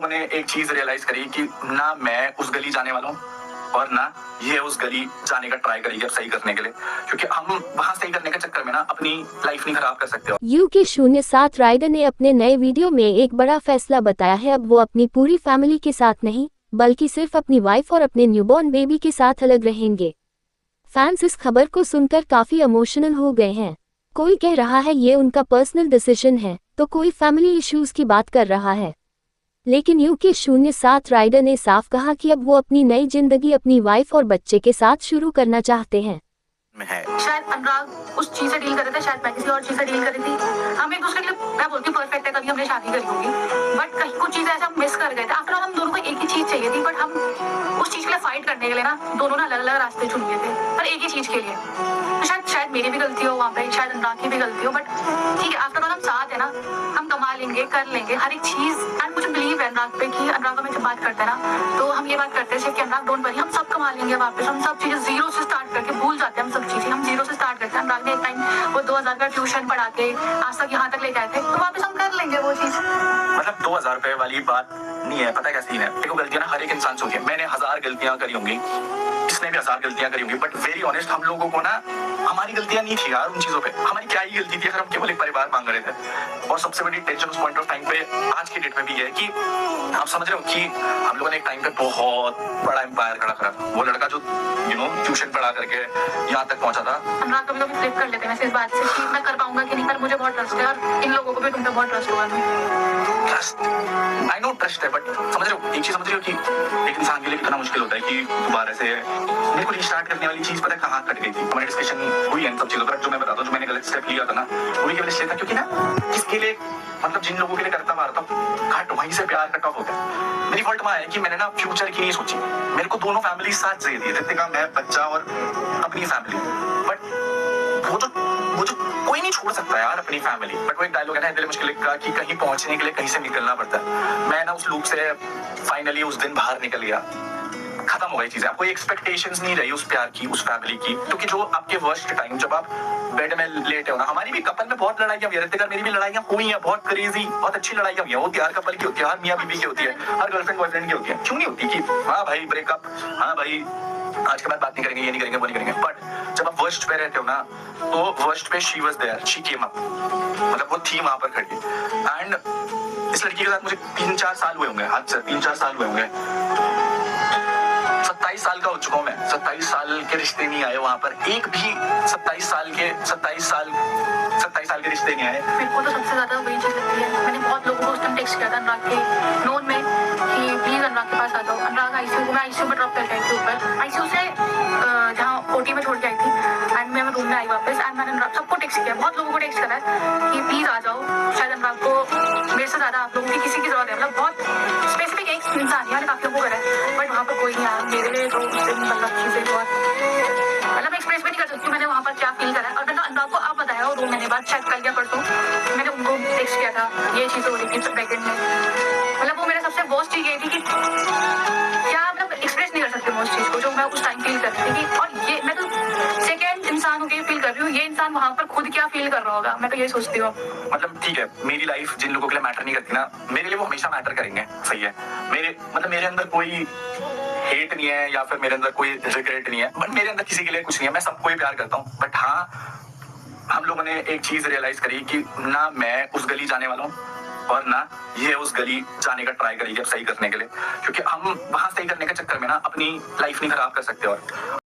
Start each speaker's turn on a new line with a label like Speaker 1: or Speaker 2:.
Speaker 1: मैंने एक चीज रियलाइज करी कि ना मैं उस गली जाने वाला हूँ और ना ये उस गली जाने का ट्राई करेगी अब सही करने के लिए, क्योंकि हम वहाँ सही करने के चक्कर में ना अपनी लाइफ नहीं खराब कर सकते।
Speaker 2: UK07 राइडर ने अपने नए वीडियो में एक बड़ा फैसला बताया है। अब वो अपनी पूरी फैमिली के साथ नहीं बल्कि सिर्फ अपनी वाइफ और अपने न्यूबॉर्न बेबी के साथ अलग रहेंगे। फैंस इस खबर को सुनकर काफी इमोशनल हो गए हैं। कोई कह रहा है ये उनका पर्सनल डिसीजन है तो कोई फैमिली इश्यूज की बात कर रहा है, लेकिन UK07 राइडर ने साफ कहा कि अब वो अपनी नई जिंदगी अपनी वाइफ और बच्चे के साथ शुरू करना चाहते हैं।
Speaker 3: शायद अनुराग उस चीज से डील कर रहे थे, शायद मैं किसी और चीज से डील कर रही थी। हम एक दूसरे के लिए, मैं बोलती हूँ परफेक्ट है, कभी हमने शादी करी होगी, बट कहीं कुछ चीजें ऐसे हम मिस कर गए थे। आफ्टर ऑल हम दोनों को एक ही चीज चाहिए थी, बट हम उस चीज के लिए फाइट करने के लिए ना दोनों ना अलग अलग रास्ते चुन लिए थे, पर एक ही चीज के लिए। तो शायद मेरी भी गलती हो वहाँ पे, शायद अनुराग की भी गलती हो, बट ठीक है, आफ्टर ऑल हम साथ है ना, हम कमा लेंगे, कर लेंगे हर एक चीज। एंड मुझे बिलीव है अनुराग पे कि अनुराग में जब बात करते हैं ना तो हम ये बात करते हैं कि अनुराग डोंट वरी, हम सब कमा लेंगे वापस, हम सब चीजें जीरो से स्टार्ट करके भूल जाते हैं, हम सब चीजें हम जीरो से स्टार्ट करते हैं। अनुराग ने एक टाइम वो 2000 का ट्यूशन पढ़ा के आज तक यहाँ तक लेके आए थे, तो वापस हम कर लेंगे वो चीज।
Speaker 1: मतलब 2000 रुपए वाली बात नहीं है, पता है क्या सीन है। देखो गलतियां ना हर एक इंसान से होती है, मैंने 1000 गलतियां करी होंगी, इसने भी 1000 गलतियां करी होंगी, बट वेरी ऑनेस्ट हम लोगों को ना हमारी गलतियां नहीं थी यार उन चीजों पे। हमारी क्या ही गलती थी अगर हम केवल एक परिवार मांग रहे थे। और सबसे बड़ी टेंशन उस पॉइंट ऑफ टाइम पे आज की डेट में भी है कि आप समझ रहे हो कि हम लोगों ने एक टाइम पे बहुत बड़ा एम्पायर खड़ा करा। वो लड़का जो ट्यूशन पढ़ा करके यहाँ तक पहुंचा था।
Speaker 3: अनुराग कभी कभी फ्लिप कर लेते हैं इस बात से कि मैं कर पाऊंगा कि नहीं, पर मुझे बहुत ट्रस्ट है और इन लोगों को भी तुम पे बहुत ट्रस्ट हुआ है।
Speaker 1: ट्रस्ट, आई नो ट्रस्ट है, बट समझ रहे हो एक चीज समझ रहे हो कि एक इंसान के लिए कितना मुश्किल होता है कि दोबारा से मेरे को रिस्टार्ट करने वाली चीज पता है कहाँ कट गई थी। हमारी डिस्कशन हुई है इन सब चीजों पर, जो मैं बताता हूँ, जो मैंने गलत स्टेप लिया था ना वही केवल इसलिए था क्योंकि ना किसके लिए, मतलब जिन लोगों के लिए करता मारता हूँ घट वहीं से प्यार कट ऑफ होता है। मेरी फॉल्ट वहाँ है कि मैंने ना फ्यूचर की नहीं सोची। मेरे को दोनों फैमिली साथ चाहिए थी, रितिका, मैं, बच्चा और अपनी फैमिली, बट वो जो कोई नहीं छोड़ सकता यार अपनी फैमिली। बट वो एक डायलॉग है ना, दिल मुश्किल का कि कहीं पहुंचने के लिए कहीं से निकलना पड़ता है। मैं ना उस लूप से फाइनली उस दिन बाहर निकल गया, खत्म हो गई चीजें। आपको एक्सपेक्टेशंस नहीं रही उस प्यार की, उस फैमिली की, क्योंकि जो आपके वर्स्ट टाइम जब आप बेड में लेटे हो ना, हमारी भी कपल में बहुत लड़ाइयां हुई है, रितिका मेरी भी लड़ाइयां हुई हैं, बहुत क्रेजी, बहुत अच्छी लड़ाइयां हुई हैं। वो हर कपल की होती है, हर मियां बीवी की होती है, हर गर्लफ्रेंड बॉयफ्रेंड की होती है। क्यों नहीं होती कि हाँ भाई ब्रेकअप, हाँ भाई आज के बाद बात नहीं करेंगे, ये नहीं करेंगे, वो नहीं करेंगे। बट जब आप वर्स्ट पे रहते हो ना तो वर्स्ट पे she was there, she came up, मतलब वो थी वहां पर खड़ी। एंड इस लड़की के साथ मुझे 3-4 साल हुए होंगे, हद से 3-4 साल हुए होंगे। 27 साल का हो चुका हूँ मैं, 27 साल के रिश्ते नहीं आए वहां पर, एक भी 27 साल के रिश्ते नहीं आए।
Speaker 3: मेरे को तो सबसे ज्यादा वही चीज लगती है, मैंने बहुत लोगों को उस टाइम टेक्स्ट किया था अनुराग के नोन में कि प्लीज अनुराग के पास आ जाओ। अनुराग आईसीयू में ड्रॉप करके आई थी ऊपर, आईसीयू से जहाँ ओटी में छोड़ के आई थी, एंड मैं रूम में आई वापस। एंड मैंने सबको टेक्स्ट किया, बहुत लोगों को टेक्स्ट करा है कि प्लीज आ जाओ, शायद अनुराग को मेरे से ज्यादा आप लोगों की किसी की जरूरत है। मतलब बहुत स्पेसिफिक एक इंसान है, मैंने काफी लोगों को करा है, बट वहाँ पर कोई नहीं आया मेरे लिए। तो मतलब चीजें बहुत, मतलब एक्सप्रेस भी नहीं कर सकती मैंने वहाँ पर क्या फील करा है। और मैंने अनुराग को अब बताया, और 2 महीने बाद शायद कल या परसों मैंने उनको टेक्स्ट किया था, ये चीज हो रही थी प्रेगनेंट में। मतलब वो मेरे सबसे वर्स्ट चीज ये थी कि क्या मतलब एक्सप्रेस नहीं कर सकती मैं उस चीज को जो मैं उस टाइम फील कर रही थी। और ये मैं तो सेकेंड इंसान होकर फील कर रही हूँ, ये इंसान वहां पर खुद क्या फील कर रहा होगा, मैं तो ये सोचती हूँ।
Speaker 1: मतलब ठीक है, मेरी लाइफ जिन लोगों के लिए मैटर नहीं करती ना, मेरे लिए वो हमेशा मैटर करेंगे, सही है। मेरे अंदर कोई हेट नहीं है या फिर मेरे अंदर कोई रिग्रेट नहीं है, बट मेरे अंदर किसी के लिए कुछ नहीं है, मैं सबको ही प्यार करता हूँ। बट हाँ, हम लोगों ने एक चीज रियलाइज करी कि ना मैं उस गली जाने वाला हूँ और ना ये उस गली जाने का ट्राई करेगी अब सही करने के लिए, क्योंकि हम वहां सही करने के चक्कर में ना अपनी लाइफ नहीं खराब कर सकते। और